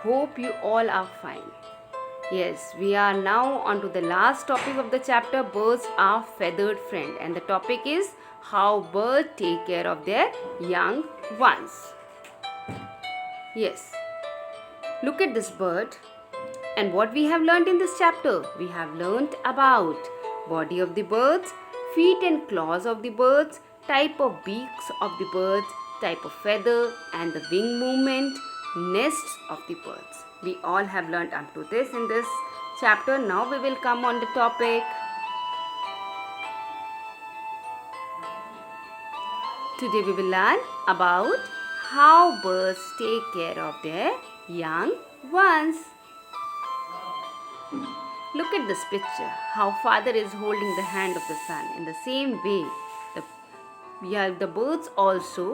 hope you all are fine. Yes, we are now on to the last topic of the chapter, birds are feathered friend, and the topic is how birds take care of their young ones. Yes, look at this bird. And what we have learnt in this chapter? We have learnt about body of the birds, feet and claws of the birds, type of beaks of the birds, type of feather and the wing movement, nests of the birds. We all have learnt up to this in this chapter. Now we will come on the topic. Today we will learn about how birds take care of their young ones. Look at this picture, how father is holding the hand of the son. In the same way, the birds also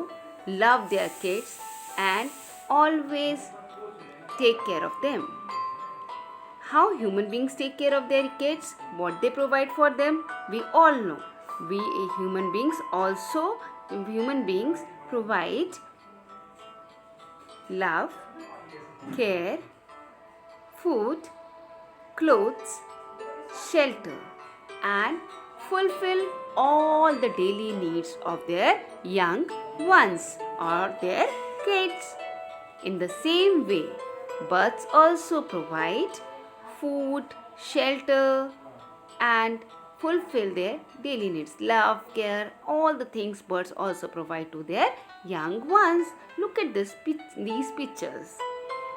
love their kids and always take care of them. How human beings take care of their kids, what they provide for them, we all know. We human beings provide love, care, food, clothes, shelter, and fulfill all the daily needs of their young ones or their kids. In the same way, birds also provide food, shelter, and fulfill their daily needs. Love, care, all the things birds also provide to their young ones. Look at these pictures.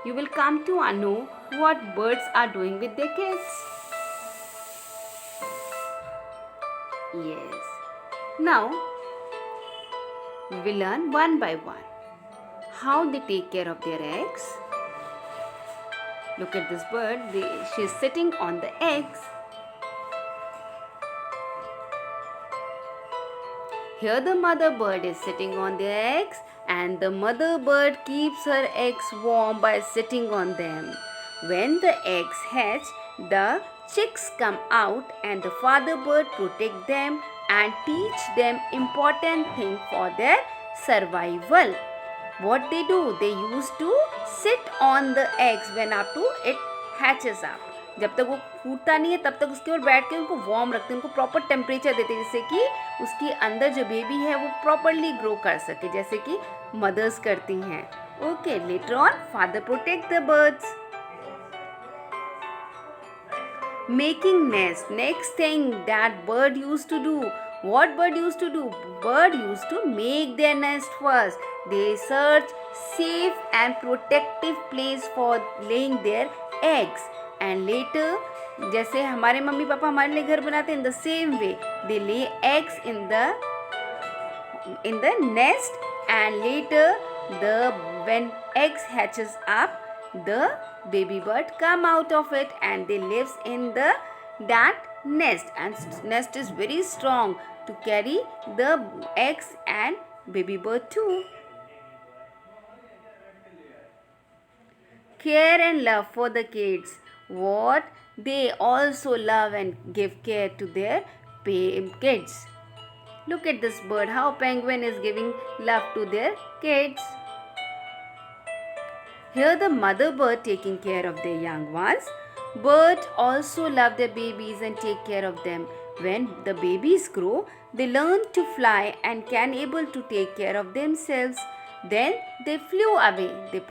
You will come to know what birds are doing with their kids. Yes. Now, we will learn one by one how they take care of their eggs. Look at this bird. She is sitting on the eggs. Here the mother bird is sitting on the eggs, and the mother bird keeps her eggs warm by sitting on them. When the eggs hatch, the chicks come out and the father bird protect them and teach them important things for their survival. What they do? They used to sit on the eggs when up to it hatches up. जब तक वो फूटता नहीं है तब तक उसके ऊपर बैठ के उनको वार्म रखते हैं, उनको प्रॉपर टेम्परेचर देते हैं जिससे कि उसके अंदर जो बेबी है वो प्रॉपरली ग्रो कर सके, जैसे कि मदर्स करती हैं. Okay, later on father protect the birds. Making nest. Next thing that bird used to do. What bird used to do? Bird used to make their nest first. They search safe and protective place for laying their eggs. And later, जैसे हमारे mummy papa हमारे लिए घर बनाते हैं, in the same way they lay eggs in the nest, and later when eggs hatches up, the baby bird come out of it and they lives in that nest, and nest is very strong to carry the eggs and baby bird too. Care and love for the kids. What? They also love and give care to their kids. Look at this bird, how penguin is giving love to their kids. Here the mother bird taking care of their young ones. Birds also love their babies and take care of them. When the babies grow, they learn to fly and can able to take care of themselves. Then they flew away. They